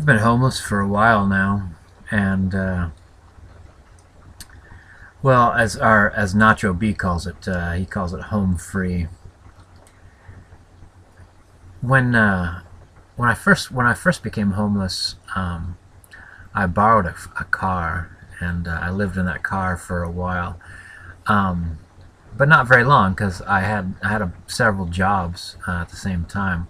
I've been homeless for a while now, and well, as Nacho B calls it, he calls it home free. When when I first became homeless, I borrowed a car, and I lived in that car for a while, um, but not very long because I had several jobs at the same time.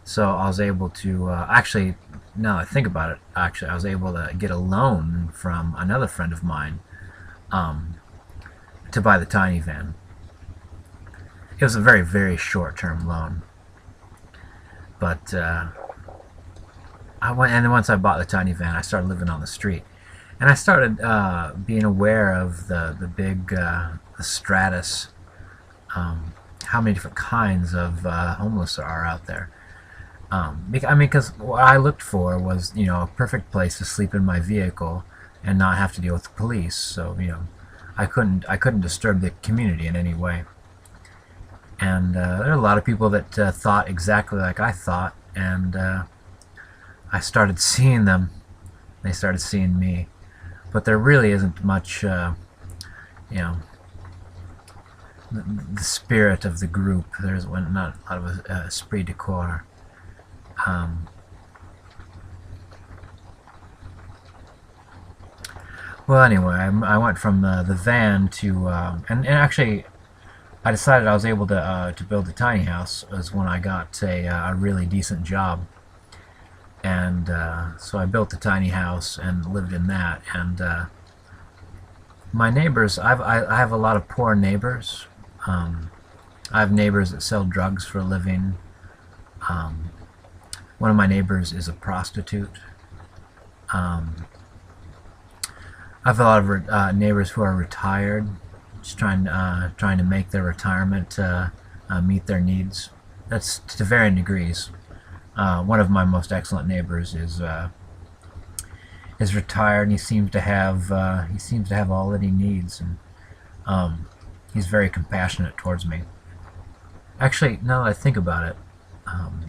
So I was able to actually, now that I think about it, actually I was able to get a loan from another friend of mine, um, to buy the tiny van. It was a very, very short-term loan, but I went, and then once I bought the tiny van, I started living on the street, and I started being aware of the big the stratus, how many different kinds of homeless there are out there. I mean, because what I looked for was, a perfect place to sleep in my vehicle and not have to deal with the police. So, I couldn't disturb the community in any way. And there are a lot of people that thought exactly like I thought, and I started seeing them. They started seeing me, but there really isn't much, you know, the spirit of the group. There's not a lot of esprit de corps. Um, well, anyway, I went from the van to, and actually, I decided I was able to build a tiny house was when I got a really decent job, and so I built a tiny house and lived in that. And my neighbors, I have a lot of poor neighbors. Um, I have neighbors that sell drugs for a living. Um, One of my neighbors is a prostitute. Um, I have a lot of neighbors who are retired, just trying to make their retirement meet their needs. That's to varying degrees. One of my most excellent neighbors is retired, and he seems to have all that he needs, and he's very compassionate towards me. Actually, now that I think about it,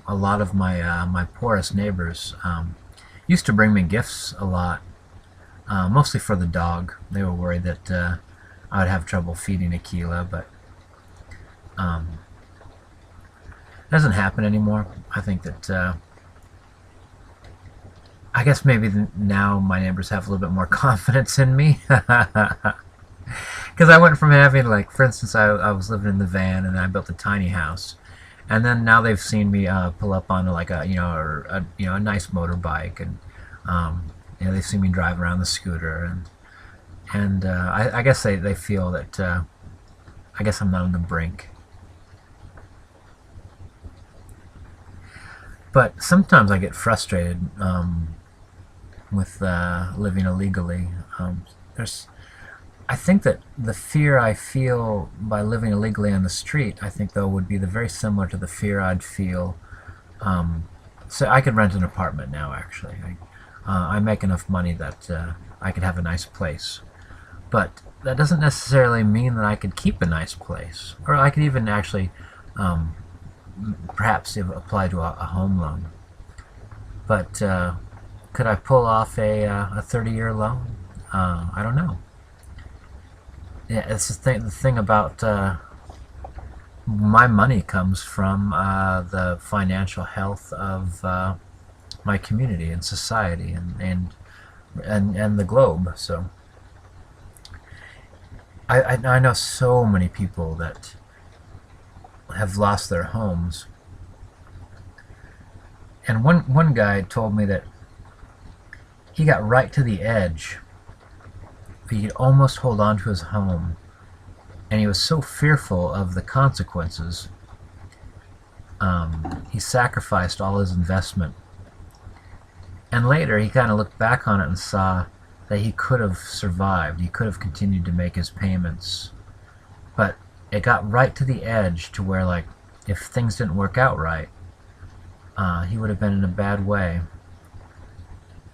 a lot of my poorest neighbors used to bring me gifts a lot, mostly for the dog. They were worried that I would have trouble feeding Aquila, but um, it doesn't happen anymore. I think that I guess maybe now my neighbors have a little bit more confidence in me. Because I went from having, like, for instance, I was living in the van, and then I built a tiny house, and then now they've seen me pull up on like a nice motorbike, and they've seen me drive around the scooter, and I guess they feel that I guess I'm not on the brink. But sometimes I get frustrated with living illegally. There's I think that the fear I feel by living illegally on the street, I think, though, would be very similar to the fear I'd feel. So I could rent an apartment now, actually. I make enough money that I could have a nice place. But that doesn't necessarily mean that I could keep a nice place. Or I could even actually um, perhaps apply to a home loan. But could I pull off a 30-year loan? I don't know. Yeah, it's the thing about my money comes from the financial health of my community and society and the globe. So I know so many people that have lost their homes, and one guy told me that he got right to the edge. He could almost hold on to his home, and he was so fearful of the consequences, he sacrificed all his investment. And later he kind of looked back on it and saw that he could have survived. He could have continued to make his payments, but it got right to the edge to where, like, if things didn't work out right, he would have been in a bad way.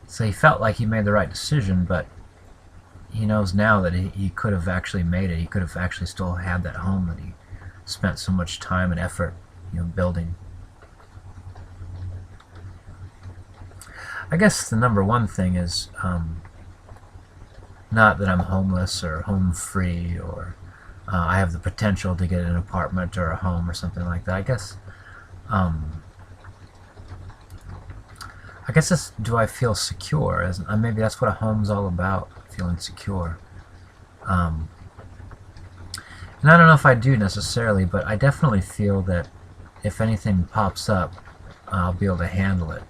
So he felt like he made the right decision, but he knows now that he could have actually made it. He could have actually still had that home that he spent so much time and effort, building. I guess the number one thing is not that I'm homeless or home free or I have the potential to get an apartment or a home or something like that. Um, I guess it's, do I feel secure? As, maybe that's what a home's all about, feeling secure. Um, and I don't know if I do necessarily, but I definitely feel that if anything pops up, I'll be able to handle it.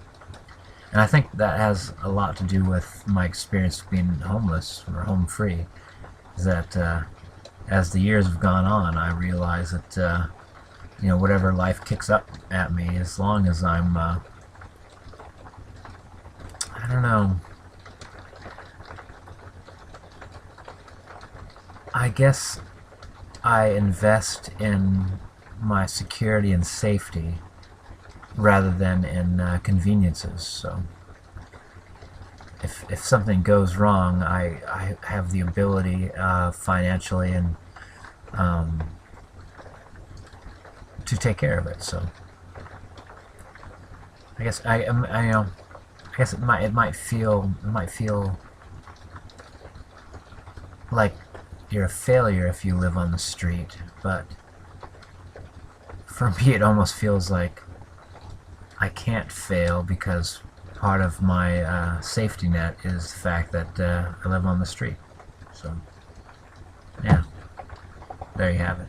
And I think that has a lot to do with my experience of being homeless or home free. Is that as the years have gone on, I realize that whatever life kicks up at me, as long as I'm I don't know. I guess I invest in my security and safety rather than in conveniences. So if something goes wrong, I have the ability financially and um, to take care of it. So I guess I guess it might feel like you're a failure if you live on the street, but for me it almost feels like I can't fail because part of my safety net is the fact that I live on the street. So, yeah, there you have it.